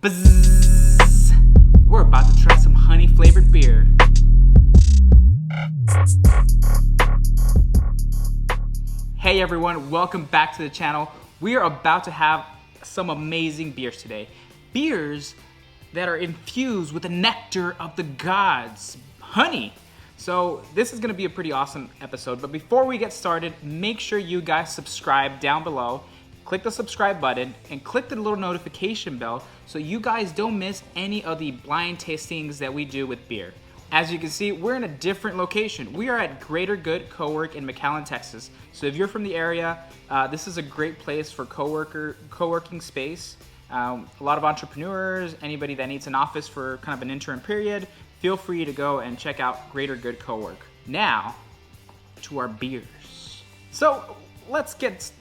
Bzzz. We're about to try some honey flavored beer. Hey everyone, welcome back to the channel. We are about to have some amazing beers today. Beers that are infused with the nectar of the gods, honey. So this is gonna be a pretty awesome episode, but before we get started, make sure you guys subscribe down below. Click the subscribe button and click the little notification bell so you guys don't miss any of the blind tastings that we do with beer. As you can see, we're in a different location. We are at Greater Good Cowork in McAllen, Texas. So if you're from the area, this is a great place for co-working space. A lot of entrepreneurs, anybody that needs an office for kind of an interim period, feel free to go and check out Greater Good Cowork. Now, to our beers. So let's get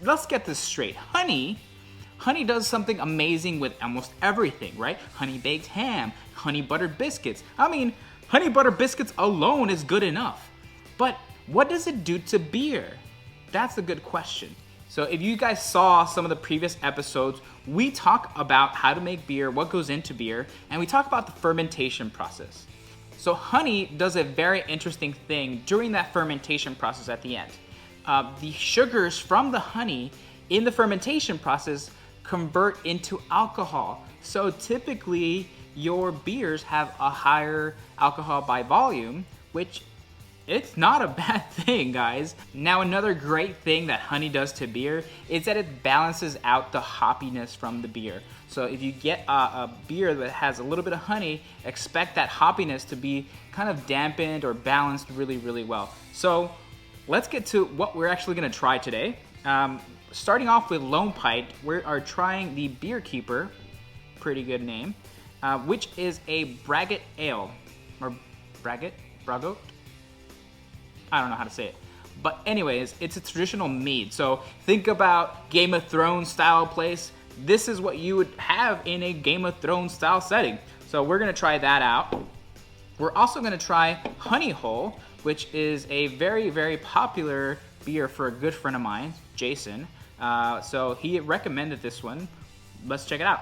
this straight. Honey does something amazing with almost everything, right? Honey baked ham, honey buttered biscuits. I mean, honey butter biscuits alone is good enough. But what does it do to beer? That's a good question. So if you guys saw some of the previous episodes, we talk about how to make beer, what goes into beer, and we talk about the fermentation process. So honey does a very interesting thing during that fermentation process at the end. The sugars from the honey in the fermentation process convert into alcohol. So typically your beers have a higher alcohol by volume, which it's not a bad thing, guys. Now, another great thing that honey does to beer is that it balances out the hoppiness from the beer. So if you get a beer that has a little bit of honey, expect that hoppiness to be kind of dampened or balanced really, really well. So let's get to what we're actually gonna try today. Starting off with Lone Pint, we are trying the Beer Keeper, pretty good name, which is a braggot ale, or braggot? I don't know how to say it. But anyways, it's a traditional mead. So think about Game of Thrones style place. This is what you would have in a Game of Thrones style setting. So we're gonna try that out. We're also gonna try Honey Hole, which is a very, very popular beer for a good friend of mine, Jason. So he recommended this one. Let's check it out.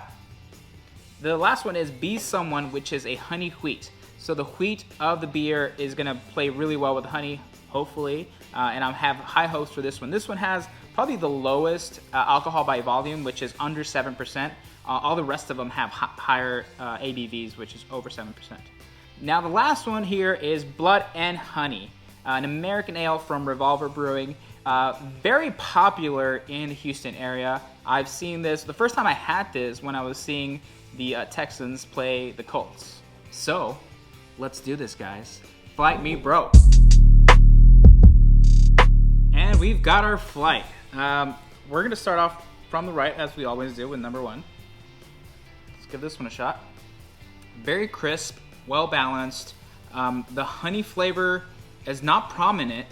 The last one is Be Someone, which is a honey wheat. So the wheat of the beer is gonna play really well with honey, hopefully. And I have high hopes for this one. This one has probably the lowest alcohol by volume, which is under 7%. All the rest of them have higher ABVs, which is over 7%. Now the last one here is Blood and Honey, an American ale from Revolver Brewing. Very popular in the Houston area. I've seen this, the first time I had this when I was seeing the Texans play the Colts. So, let's do this, guys. Flight me, bro. And we've got our flight. We're gonna start off from the right, as we always do, with number one. Let's give this one a shot. Very crisp, well balanced. The honey flavor is not prominent,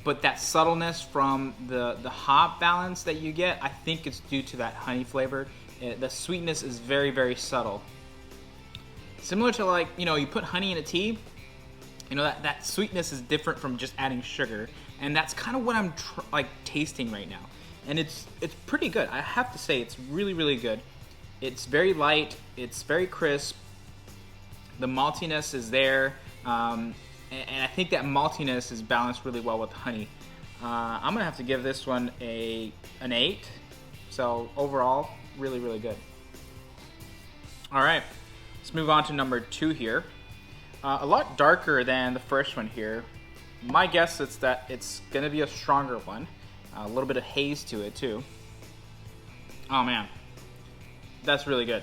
but that subtleness from the hop balance that you get, I think it's due to that honey flavor. The sweetness is very, very subtle. Similar to, like, you know, you put honey in a tea, you know, that sweetness is different from just adding sugar. And that's kind of what I'm tasting right now. And it's pretty good. I have to say, it's really, really good. It's very light, it's very crisp. The maltiness is there. And I think that maltiness is balanced really well with honey. I'm gonna have to give this one an 8. So overall, really, really good. All right, let's move on to number 2 here. A lot darker than the first one here. My guess is that it's gonna be a stronger one. A little bit of haze to it too. Oh man, that's really good.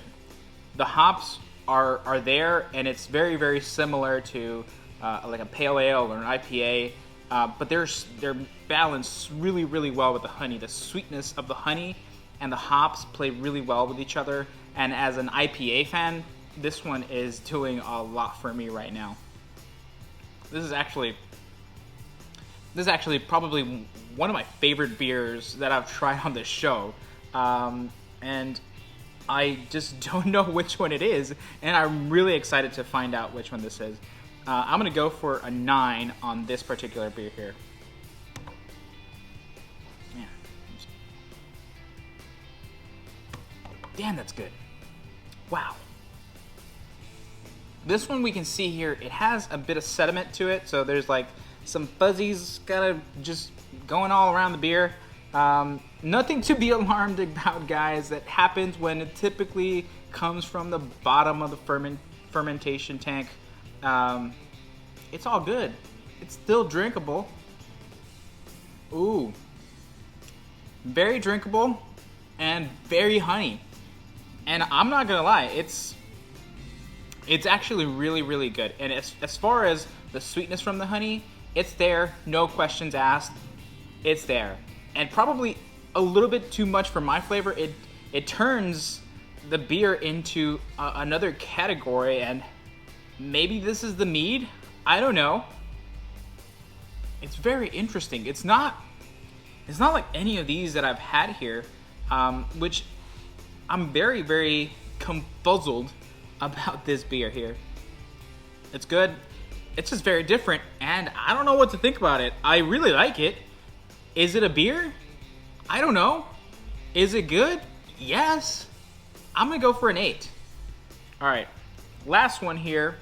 The hops are there, and it's very, very similar to like a pale ale or an IPA, but they're balanced really, really well with the honey. The sweetness of the honey and the hops play really well with each other. And as an IPA fan, this one is doing a lot for me right now. This is actually probably one of my favorite beers that I've tried on this show. And I just don't know which one it is, and I'm really excited to find out which one this is. I'm gonna go for a 9 on this particular beer here. Man. Damn, that's good. Wow. This one we can see here, it has a bit of sediment to it, so there's like some fuzzies kind of just going all around the beer. Nothing to be alarmed about, guys. That happens when it typically comes from the bottom of the fermentation tank. It's all good. It's still drinkable. Ooh. Very drinkable and very honey. And I'm not gonna lie, it's actually really, really good. And as far as the sweetness from the honey, it's there, no questions asked. It's there. And probably a little bit too much for my flavor. It turns the beer into another category, and maybe this is the mead? I don't know. It's very interesting. It's not like any of these that I've had here, which I'm very, very confuzzled about this beer here. It's good. It's just very different, and I don't know what to think about it. I really like it. Is it a beer? I don't know. Is it good? Yes. I'm gonna go for an 8. All right, last one here.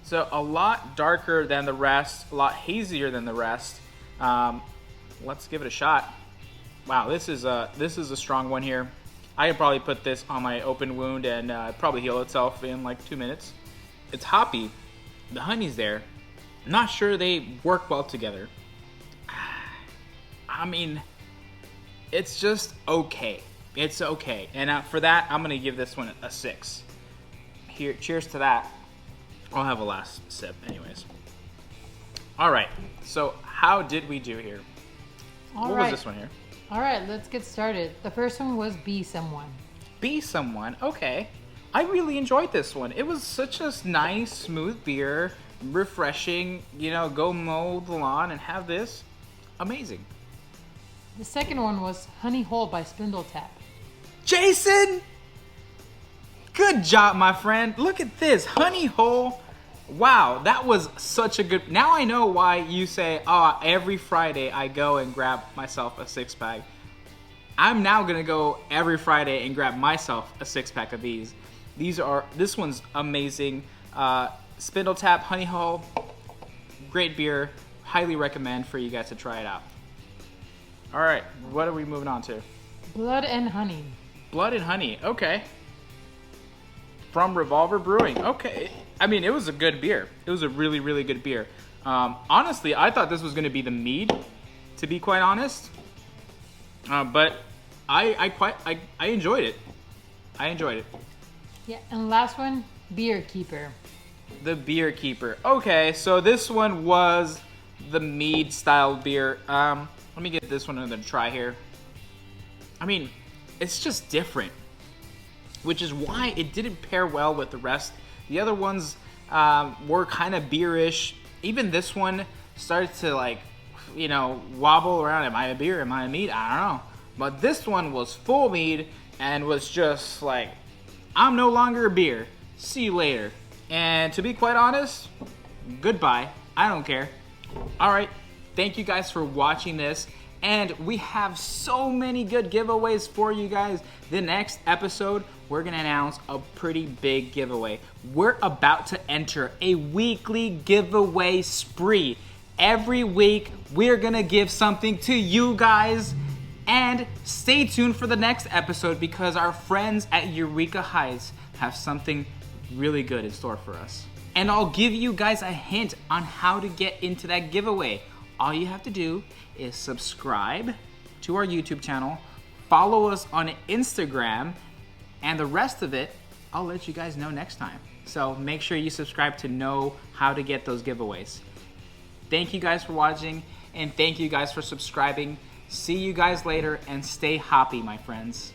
So a lot darker than the rest, a lot hazier than the rest. Let's give it a shot. Wow, this is a strong one here. I could probably put this on my open wound and probably heal itself in like 2 minutes. It's hoppy. The honey's there. Not sure they work well together. I mean, it's just okay. It's okay. And for that, I'm going to give this one a 6. Here, cheers to that. I'll have a last sip anyways. All right. So how did we do here? What was this one here? All right, let's get started. The first one was Be Someone. Be Someone. Okay. I really enjoyed this one. It was such a nice, smooth beer, refreshing. You know, go mow the lawn and have this. Amazing. The second one was Honey Hole by Spindletap. Jason! Good job, my friend. Look at this. Honey Hole. Wow, that was such a good... Now I know why you say, oh, every Friday I go and grab myself a 6-pack. I'm now going to go every Friday and grab myself a 6-pack of these. This one's amazing. Spindletap, Honey Hole, great beer. Highly recommend for you guys to try it out. All right, what are we moving on to? Blood and Honey. Blood and Honey, okay. From Revolver Brewing, okay. I mean, it was a good beer. It was a really, really good beer. Honestly, I thought this was going to be the mead, to be quite honest. But I enjoyed it. I enjoyed it. Yeah, and last one, Beer Keeper. The Beer Keeper. Okay, so this one was the mead style beer. Let me get this one another try here. I mean, it's just different, which is why it didn't pair well with the rest. The other ones were kind of beerish. Even this one started to, like, you know, wobble around. Am I a beer? Am I a mead? I don't know. But this one was full mead and was just like, I'm no longer a beer. See you later. And to be quite honest, goodbye. I don't care. All right. Thank you guys for watching this. And we have so many good giveaways for you guys. The next episode, we're going to announce a pretty big giveaway. We're about to enter a weekly giveaway spree. Every week, we're going to give something to you guys. And stay tuned for the next episode because our friends at Eureka Heights have something really good in store for us. And I'll give you guys a hint on how to get into that giveaway. All you have to do is subscribe to our YouTube channel, follow us on Instagram, and the rest of it, I'll let you guys know next time. So make sure you subscribe to know how to get those giveaways. Thank you guys for watching, and thank you guys for subscribing. See you guys later, and stay hoppy, my friends.